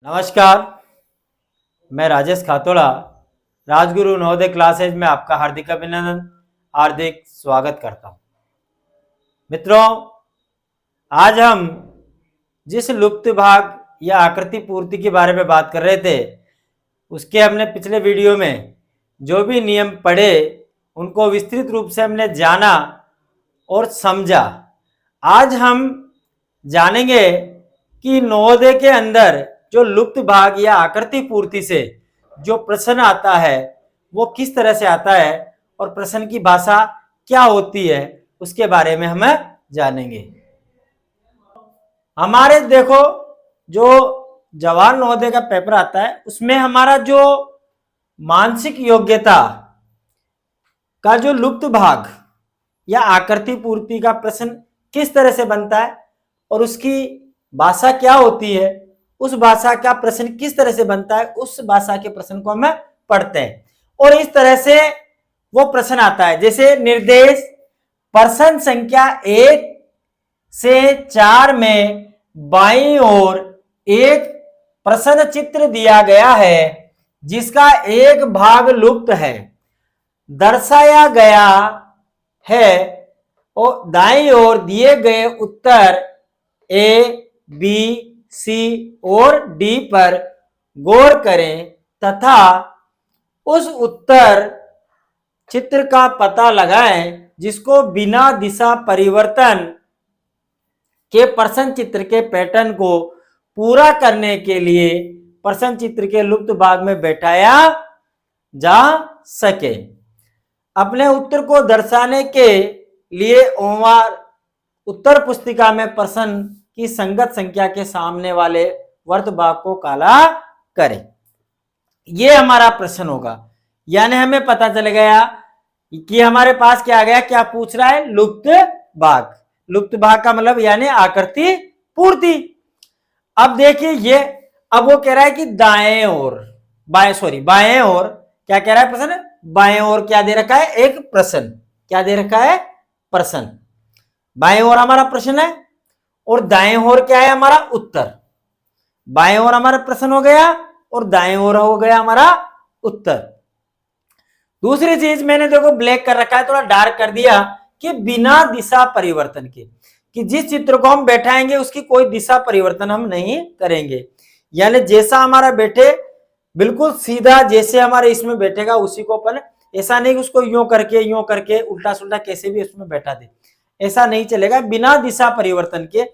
नमस्कार, मैं राजेश खातोड़ा राजगुरु नवोदय क्लासेज में आपका हार्दिक अभिनंदन, हार्दिक स्वागत करता हूं। मित्रों, आज हम जिस लुप्त भाग या आकृति पूर्ति के बारे में बात कर रहे थे, उसके हमने पिछले वीडियो में जो भी नियम पढ़े उनको विस्तृत रूप से हमने जाना और समझा। आज हम जानेंगे कि नवोदय के अंदर जो लुप्त भाग या आकृति पूर्ति से जो प्रश्न आता है वो किस तरह से आता है और प्रश्न की भाषा क्या होती है उसके बारे में हम जानेंगे। हमारे देखो, जो जवाहर नवोदय का पेपर आता है उसमें हमारा जो मानसिक योग्यता का जो लुप्त भाग या आकृति पूर्ति का प्रश्न किस तरह से बनता है और उसकी भाषा क्या होती है, उस भाषा का प्रश्न किस तरह से बनता है, उस भाषा के प्रश्न को हम पढ़ते हैं। और इस तरह से वो प्रश्न आता है, जैसे निर्देश प्रश्न संख्या 1 से 4 में बाईं ओर एक प्रश्न चित्र दिया गया है जिसका एक भाग लुप्त है, दर्शाया गया है और दाईं ओर दिए गए उत्तर ए, बी, सी और डी पर गौर करें तथा उस उत्तर चित्र का पता लगाएं जिसको बिना दिशा परिवर्तन के प्रश्न चित्र के पैटर्न को पूरा करने के लिए प्रश्न चित्र के लुप्त भाग में बैठाया जा सके। अपने उत्तर को दर्शाने के लिए ओमवार उत्तर पुस्तिका में प्रश्न की संगत संख्या के सामने वाले वर्त भाग को काला करें। ये हमारा प्रश्न होगा, यानी हमें पता चल गया कि हमारे पास क्या आ गया, क्या पूछ रहा है, लुप्त भाग। लुप्त भाग का मतलब यानी आकृति पूर्ति। अब देखिए ये, अब वो कह रहा है कि बाएं ओर क्या कह रहा है प्रश्न, बाएं ओर क्या दे रखा है, एक प्रश्न। क्या दे रखा है, प्रश्न। बाएं ओर हमारा प्रश्न है और दाएं ओर क्या है, हमारा उत्तर। बाएं ओर हमारा प्रश्न हो गया और दाएं ओर हो गया हमारा उत्तर। दूसरी चीज मैंने देखो ब्लैक कर रखा है, थोड़ा डार्क कर दिया, कि बिना दिशा परिवर्तन के, कि जिस चित्र को हम बैठाएंगे उसकी कोई दिशा परिवर्तन हम नहीं करेंगे, यानी जैसा हमारा बैठे बिल्कुल सीधा जैसे हमारे इसमें बैठेगा उसी को अपन, ऐसा नहीं कि उसको यूं करके उल्टा सुल्टा कैसे भी उसमें बैठा दे, ऐसा नहीं चलेगा। बिना दिशा परिवर्तन के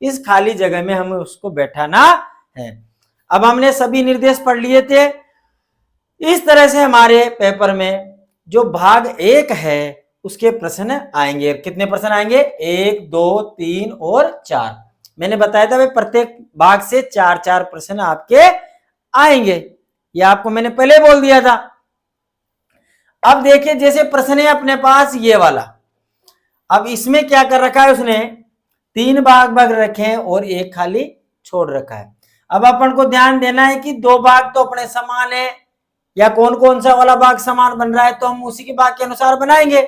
इस खाली जगह में हमें उसको बैठाना है। अब हमने सभी निर्देश पढ़ लिए थे। इस तरह से हमारे पेपर में जो भाग 1 है उसके प्रश्न आएंगे। कितने प्रश्न आएंगे, 1, 2, 3 और 4। मैंने बताया था भाई प्रत्येक भाग से 4-4 प्रश्न आपके आएंगे, यह आपको मैंने पहले बोल दिया था। अब देखिए जैसे प्रश्न है अपने पास ये वाला, अब इसमें क्या कर रखा है उसने, 3 भाग रखे हैं और एक खाली छोड़ रखा है। अब अपन को ध्यान देना है कि 2 भाग तो अपने समान है, या कौन कौन सा वाला भाग समान बन रहा है तो हम उसी के भाग के अनुसार बनाएंगे।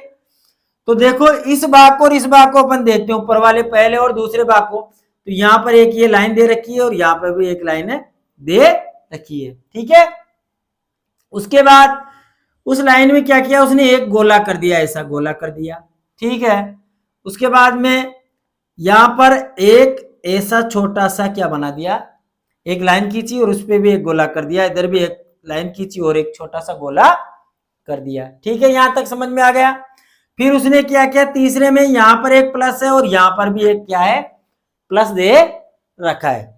तो देखो इस भाग को और इस भाग को अपन देखते हैं, ऊपर वाले पहले और दूसरे भाग को। तो यहाँ पर एक ये लाइन दे रखी है और यहाँ पर भी एक लाइन दे रखी है, ठीक है। उसके बाद उस लाइन में क्या किया उसने, एक गोला कर दिया, ऐसा गोला कर दिया, ठीक है। उसके बाद में यहां पर एक ऐसा छोटा सा क्या बना दिया, एक लाइन खींची और उस पर भी एक गोला कर दिया, इधर भी एक लाइन खींची और एक छोटा सा गोला कर दिया, ठीक है। यहां तक समझ में आ गया। फिर उसने क्या किया, तीसरे में यहां पर एक प्लस है और यहां पर भी एक क्या है, प्लस दे रखा है।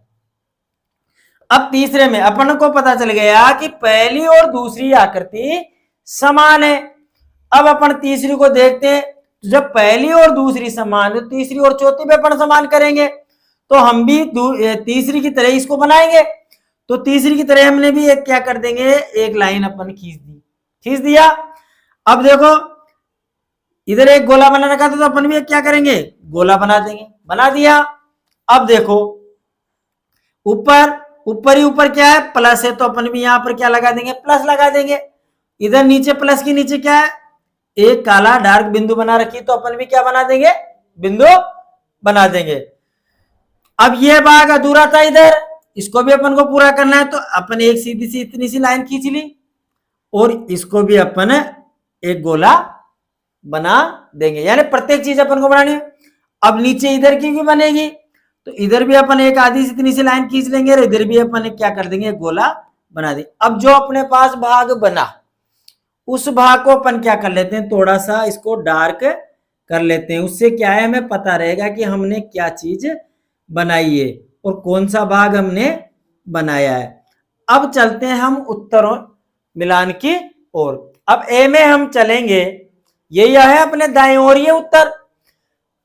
अब तीसरे में अपन को पता चल गया कि पहली और दूसरी आकृति समान है। अब अपन तीसरी को देखते हैं, जब पहली और दूसरी समान है तीसरी और चौथी पे अपन समान करेंगे, तो हम भी तीसरी की तरह इसको बनाएंगे। तो तीसरी की तरह हमने भी एक क्या कर देंगे, एक लाइन अपन खींच दिया। अब देखो इधर एक गोला बना रखा था तो अपन भी एक क्या करेंगे, गोला बना देंगे, बना दिया। अब देखो ऊपर ही ऊपर क्या है, प्लस है, तो अपन भी यहां पर क्या लगा देंगे, प्लस लगा देंगे। इधर नीचे प्लस के नीचे क्या है, एक काला डार्क बिंदु बना रखी, तो अपन भी क्या बना देंगे, बिंदु बना देंगे। अब यह भाग अधूरा था, इधर इसको भी अपन को पूरा करना है, तो अपन एक सीधी सी इतनी सी लाइन खींच ली और इसको भी अपन एक गोला बना देंगे, यानी प्रत्येक चीज अपन को बनानी है। अब नीचे इधर की भी बनेगी, तो इधर भी अपन एक आधी सी इतनी सी लाइन खींच लेंगे और इधर भी अपन क्या कर देंगे, एक गोला बना देंगे। अब जो अपने पास भाग बना उस भाग को अपन क्या कर लेते हैं, थोड़ा सा इसको डार्क कर लेते हैं। उससे क्या है, हमें पता रहेगा कि हमने क्या चीज बनाई है और कौन सा भाग हमने बनाया है। अब चलते हैं हम उत्तरों मिलान की ओर। अब ए में हम चलेंगे, ये है अपने दाएं ओर ये उत्तर,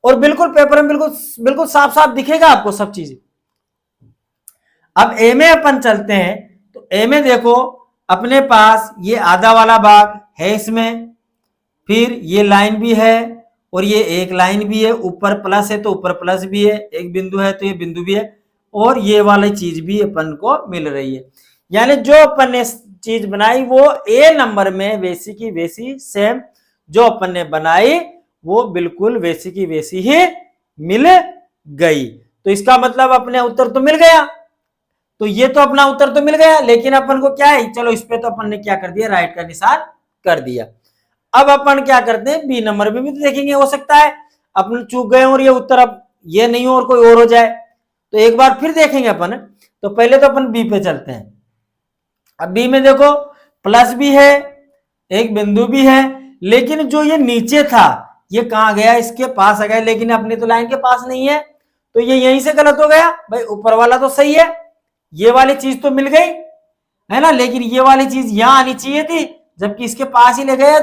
और बिल्कुल पेपर में बिल्कुल बिल्कुल साफ साफ दिखेगा आपको सब चीजें। अब ए में अपन चलते हैं, तो ए में देखो अपने पास ये आधा वाला भाग है इसमें, फिर ये लाइन भी है और ये एक लाइन भी है, ऊपर प्लस है तो ऊपर प्लस भी है, एक बिंदु है तो ये बिंदु भी है, और ये वाली चीज भी अपन को मिल रही है। यानी जो अपन ने चीज बनाई वो ए नंबर में वैसी की वैसी सेम जो अपन ने बनाई वो बिल्कुल वैसी की वैसी ही मिल गई। तो इसका मतलब अपने उत्तर तो मिल गया, तो ये तो अपना उत्तर तो मिल गया, लेकिन अपन को क्या है, चलो इस पे तो अपन ने क्या कर दिया, राइट का निशान कर दिया। अब अपन क्या करते हैं, बी नंबर में भी तो देखेंगे, हो सकता है अपन चूक गए और ये उत्तर अब ये नहीं हो और कोई और हो जाए, तो एक बार फिर देखेंगे अपन। तो पहले तो अपन बी पे चलते हैं। अब बी में देखो प्लस भी है, एक बिंदु भी है, लेकिन जो ये नीचे था ये कहां गया, इसके पास आ गया, लेकिन अपनी तो लाइन के पास नहीं है, तो ये यहीं से गलत हो गया। भाई ऊपर वाला तो सही है, ये वाली चीज तो मिल गई है ना, लेकिन ये वाली चीज यहां आनी चाहिए थी, जबकि इसके पास ही ले गए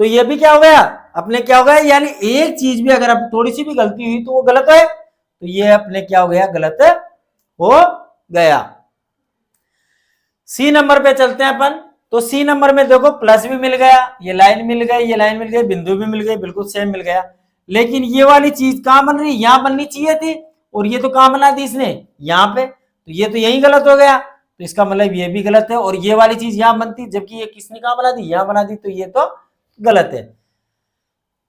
तो ये भी क्या हो गया, अपने क्या हो गया, यानी एक चीज भी अगर अब थोड़ी सी भी गलती हुई तो वो गलत है, तो ये अपने क्या हो गया, गलत हो गया। सी नंबर पे चलते हैं अपन। तो सी नंबर में देखो प्लस भी मिल गया, ये लाइन मिल गई, ये लाइन मिल गई, बिंदु भी मिल गई, बिल्कुल सेम मिल गया, लेकिन ये वाली चीज कहां बन रही, यहां बननी चाहिए थी, और ये तो कहां बना दी इसने, यहाँ पे, तो ये तो यही गलत हो गया, तो इसका मतलब ये भी गलत है। और ये वाली चीज यहां बनती, जबकि ये किसने कहां बना दी, यहां बना दी, तो ये तो गलत है।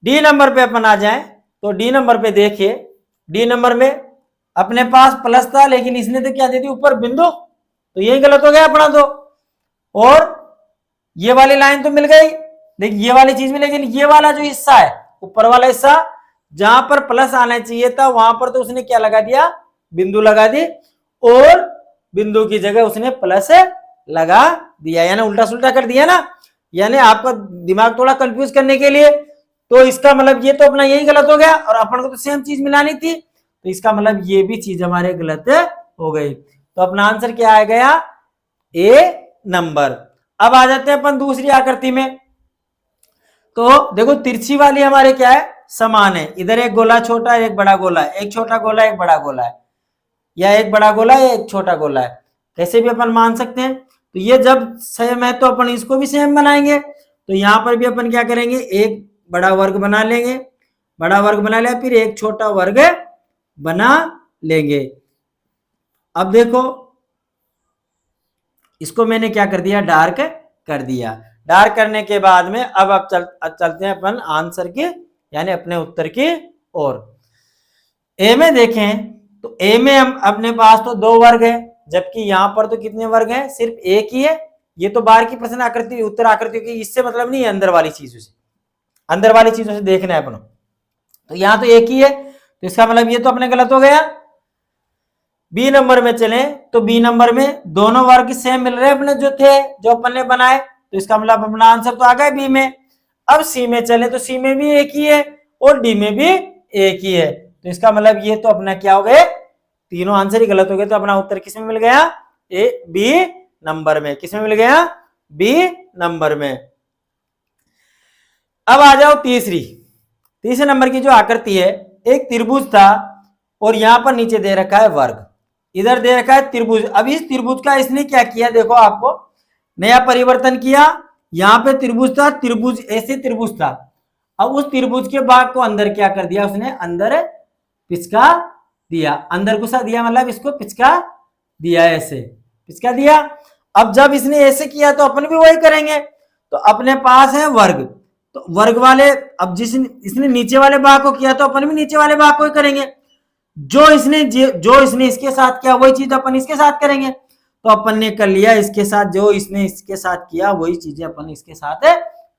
डी नंबर पे अपन आ जाए, तो डी नंबर पे देखिए, डी नंबर में अपने पास प्लस था, लेकिन इसने तो क्या दे दी, ऊपर बिंदु, तो यही गलत हो गया अपना तो। और ये वाली लाइन तो मिल गई, लेकिन ये वाली चीज में, लेकिन ये वाला जो हिस्सा है, ऊपर वाला हिस्सा, जहां पर प्लस आना चाहिए था वहां पर तो उसने क्या लगा दिया, बिंदु लगा दी, और बिंदु की जगह उसने प्लस लगा दिया, यानी उल्टा सुल्टा कर दिया ना, यानी आपका दिमाग थोड़ा कंफ्यूज करने के लिए। तो इसका मतलब ये तो अपना यही गलत हो गया, और अपन को तो सेम चीज मिलानी थी, तो इसका मतलब ये भी चीज हमारे गलत हो गई। तो अपना आंसर क्या आ गया, ए नंबर। अब आ जाते हैं अपन दूसरी आकृति में। तो देखो तिरछी वाली हमारे क्या है, समान है, इधर एक गोला छोटा है, एक बड़ा गोला है, एक छोटा गोला एक बड़ा गोला है, या एक बड़ा गोला है एक छोटा गोला है, कैसे भी अपन मान सकते हैं। तो ये जब सेम है तो अपन इसको भी सेम बनाएंगे, तो यहां पर भी अपन क्या करेंगे, एक बड़ा वर्ग बना लेंगे, बड़ा वर्ग बना लिया, फिर एक छोटा वर्ग बना लेंगे। अब देखो इसको मैंने क्या कर दिया, डार्क कर दिया। डार्क करने के बाद में अब चलते हैं अपन आंसर के, यानी अपने उत्तर की ओर। ए में देखें तो ए में हम अपने पास तो दो वर्ग है, जबकि यहां पर तो कितने वर्ग हैं, सिर्फ एक ही है। ये तो बाहर की प्रश्न आकृति उत्तर आकृति की, इससे मतलब नहीं है, अंदर वाली चीजों से, अंदर वाली चीजों से देखना है अपन। तो यहां तो एक ही है, तो इसका मतलब ये तो अपने गलत हो गया। बी नंबर में चले तो बी नंबर में दोनों वर्ग सेम मिल रहे अपने जो थे, जो अपन ने बनाए, तो इसका मतलब अपना आंसर तो आ गया बी में। अब सी में चले तो सी में भी एक ही है और डी में भी एक ही है, तो इसका मतलब ये तो अपना क्या हो गए, तीनों आंसर ही गलत हो गए। तो अपना उत्तर किसमें मिल गया, ए बी नंबर में। किसमें मिल गया, बी नंबर में। अब आ जाओ तीसरे नंबर की जो आकृति है, एक त्रिभुज था और यहां पर नीचे दे रखा है वर्ग, इधर दे रखा है त्रिभुज। अब इस त्रिभुज का इसने क्या किया, देखो आपको नया परिवर्तन किया, यहां पे त्रिभुज था, त्रिभुज ऐसे त्रिभुज था, अब उस त्रिभुज के भाग को अंदर क्या कर दिया उसने, अंदर पिचका दिया, अंदर घुसा दिया, मतलब इसको पिचका दिया, ऐसे पिचका दिया। अब जब इसने ऐसे किया तो अपन भी वही करेंगे, तो अपने पास है वर्ग, तो वर्ग वाले, अब इसने नीचे वाले भाग को किया तो अपन भी नीचे वाले भाग को ही करेंगे। जो इसने इसके साथ किया वही चीज अपन इसके साथ करेंगे। तो अपन ने कर लिया इसके साथ, जो इसने इसके साथ किया वही चीजें अपन इसके साथ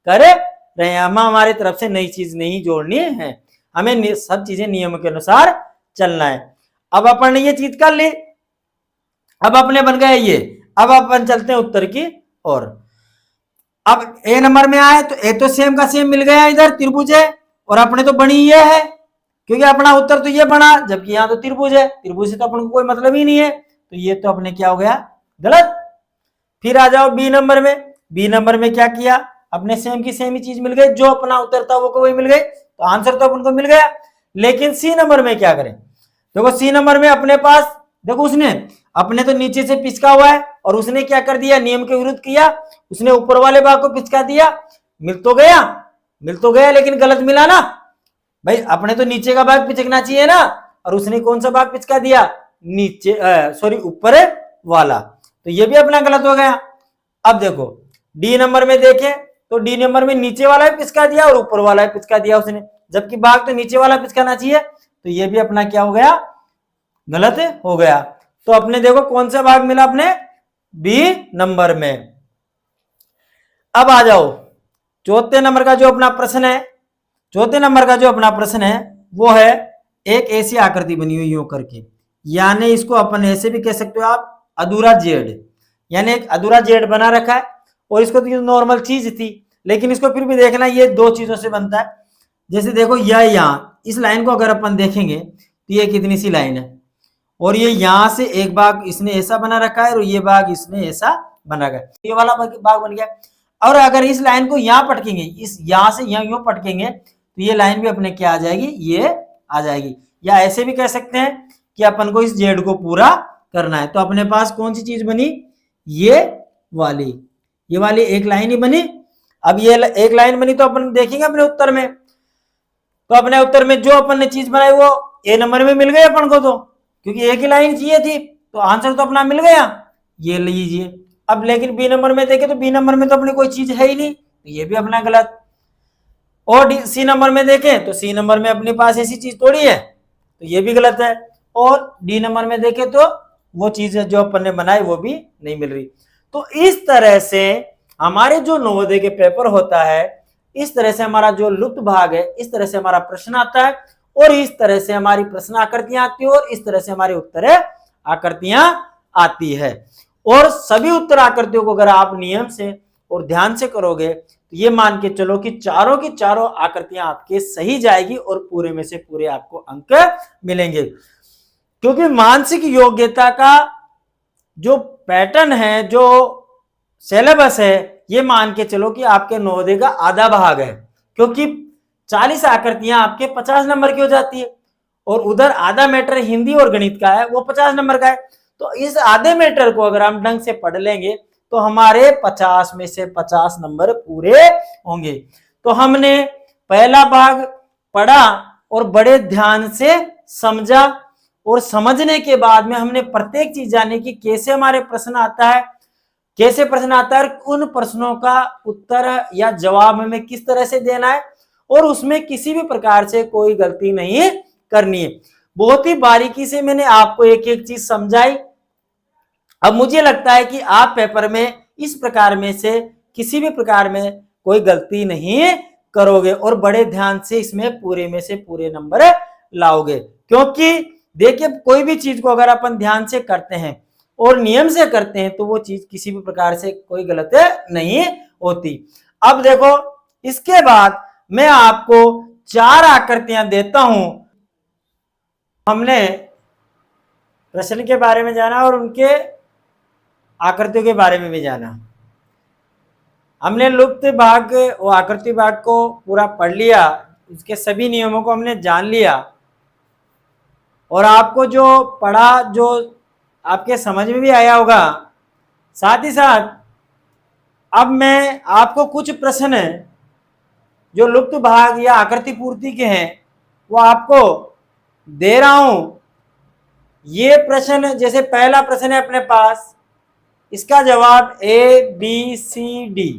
कर रहे हैं। हमारे तरफ से नई चीज नहीं जोड़नी है, हमें सब चीजें नियम के अनुसार चलना है। अब अपन ने ये चीज कर ली, अब अपने बन गए ये। अब अपन चलते हैं उत्तर की ओर। अब ए नंबर में आए तो ए तो सेम का सेम मिल गया, इधर त्रिभुज है और अपने तो बनी ये है, क्योंकि अपना उत्तर तो ये बना, जबकि यहाँ तो त्रिभुज है, त्रिभुज से तो अपन को कोई मतलब ही नहीं है, तो ये तो अपने क्या हो गया, गलत। फिर आ जाओ बी नंबर में। बी नंबर में क्या किया, अपने सेम की सेम ही चीज मिल गई, जो अपना उत्तर था वो को वही मिल गई, तो आंसर तो अपन को मिल गया। लेकिन सी नंबर में क्या करें, देखो सी नंबर में अपने पास, देखो उसने अपने तो नीचे से पिचका हुआ है और उसने क्या कर दिया, नियम के विरुद्ध किया, उसने ऊपर वाले भाग को पिचका दिया। मिल तो गया लेकिन गलत मिला ना भाई, अपने तो नीचे का भाग पिचकना चाहिए ना, और उसने कौन सा भाग पिचका दिया, नीचे सॉरी ऊपर वाला, तो ये भी अपना गलत हो गया। अब देखो डी नंबर में देखें तो डी नंबर में नीचे वाला भी पिचका दिया और ऊपर वाला भी पिचका दिया उसने, जबकि भाग तो नीचे वाला पिचकाना चाहिए, तो ये भी अपना क्या हो गया, गलत हो गया। तो अपने देखो कौन सा भाग मिला अपने, बी नंबर में। अब आ जाओ चौथे नंबर का जो अपना प्रश्न है, चौथे नंबर का जो अपना प्रश्न है वो है एक ऐसी आकृति बनी हुई यूं करके, यानी इसको अपन ऐसे भी कह सकते हो आप अधूरा जेड, यानी एक अधूरा जेड बना रखा है और इसको तो नॉर्मल चीज थी, लेकिन इसको फिर भी देखना ये दो चीजों से बनता है। जैसे देखो यह यहाँ इस लाइन को अगर अपन देखेंगे तो ये कितनी सी लाइन है, और ये यहां से एक भाग इसने ऐसा बना रखा है और ये भाग इसने ऐसा बना रखा है, ये वाला भाग बन गया। और अगर इस लाइन को यहाँ पटकेंगे, इस यहां से यहाँ यूं पटकेंगे तो ये लाइन भी अपने क्या आ जाएगी, ये आ जाएगी। या ऐसे भी कह सकते हैं कि अपन को इस जेड को पूरा करना है, तो अपने पास कौन सी चीज बनी, ये वाली एक लाइन ही बनी। अब ये एक लाइन बनी तो अपन देखेंगे अपने उत्तर में, तो अपने उत्तर में जो अपन ने चीज बनाई वो ए नंबर में मिल गई अपन को, तो क्योंकि एक ही लाइन चाहिए थी तो आंसर तो अपना मिल गया, ये लीजिए। अब लेकिन बी नंबर में देखे तो बी नंबर में तो अपनी कोई चीज है ही नहीं, तो ये भी अपना गलत। और सी नंबर में देखें तो सी नंबर में अपने पास ऐसी चीज थोड़ी है, तो ये भी गलत है। और डी नंबर में देखें तो वो चीज जो अपन ने बनाई वो भी नहीं मिल रही। तो इस तरह से हमारे जो नवोदय के पेपर होता है, इस तरह से हमारा जो लुप्त भाग है, इस तरह से हमारा प्रश्न आता है, और इस तरह से हमारी प्रश्न आकृतियां आती है, और इस तरह से हमारी उत्तर आकृतियां आती है। और सभी उत्तर आकृतियों को अगर आप नियम से और ध्यान से करोगे तो ये मान के चलो कि चारों की चारों आकृतियां आपके सही जाएगी और पूरे में से पूरे आपको अंक मिलेंगे। क्योंकि मानसिक योग्यता का जो पैटर्न है, जो सिलेबस है, ये मान के चलो कि आपके नवोदय का आधा भाग है, क्योंकि 40 आकृतियां आपके 50 नंबर की हो जाती है, और उधर आधा मैटर हिंदी और गणित का है, वो 50 नंबर का है। तो इस आधे मैटर को अगर हम ढंग से पढ़ लेंगे तो हमारे 50 में से 50 नंबर पूरे होंगे। तो हमने पहला भाग पढ़ा और बड़े ध्यान से समझा, और समझने के बाद में हमने प्रत्येक चीज जानी कि कैसे हमारे प्रश्न आता है, कैसे प्रश्न आता है, उन प्रश्नों का उत्तर या जवाब हमें किस तरह से देना है, और उसमें किसी भी प्रकार से कोई गलती नहीं करनी है। बहुत ही बारीकी से मैंने आपको एक एक चीज समझाई। अब मुझे लगता है कि आप पेपर में इस प्रकार में से किसी भी प्रकार में कोई गलती नहीं करोगे और बड़े ध्यान से इसमें पूरे में से पूरे नंबर लाओगे। क्योंकि देखिए कोई भी चीज को अगर अपन ध्यान से करते हैं और नियम से करते हैं तो वो चीज किसी भी प्रकार से कोई गलत नहीं होती। अब देखो इसके बाद मैं आपको 4 आकृतियां देता हूं। हमने प्रश्न के बारे में जाना और उनके आकृतियों के बारे में भी जाना। हमने लुप्त भाग और आकृति भाग को पूरा पढ़ लिया, उसके सभी नियमों को हमने जान लिया, और आपको जो पढ़ा जो आपके समझ में भी आया होगा। साथ ही साथ अब मैं आपको कुछ प्रश्न जो लुप्त भाग या आकृति पूर्ति के हैं वो आपको दे रहा हूं। ये प्रश्न, जैसे पहला प्रश्न है अपने पास, इसका जवाब ए बी सी डी।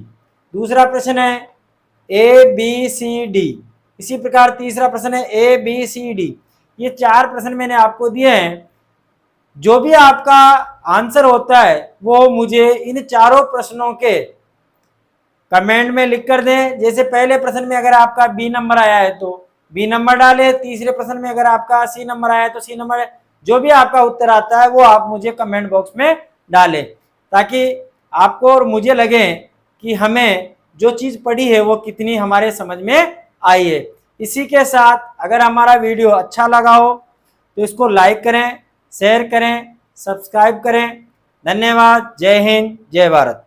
दूसरा प्रश्न है ए बी सी डी। इसी प्रकार तीसरा प्रश्न है ए बी सी डी। ये 4 प्रश्न मैंने आपको दिए हैं। जो भी आपका आंसर होता है वो मुझे इन चारों प्रश्नों के कमेंट में लिख कर दें। जैसे पहले प्रश्न में अगर आपका बी नंबर आया है तो बी नंबर डालें, तीसरे प्रश्न में अगर आपका सी नंबर आया है तो सी नंबर, जो भी आपका उत्तर आता है वो आप मुझे कमेंट बॉक्स में डालें, ताकि आपको और मुझे लगे कि हमें जो चीज़ पढ़ी है वो कितनी हमारे समझ में आई है। इसी के साथ अगर हमारा वीडियो अच्छा लगा हो तो इसको लाइक करें, शेयर करें, सब्सक्राइब करें। धन्यवाद। जय हिंद, जय भारत।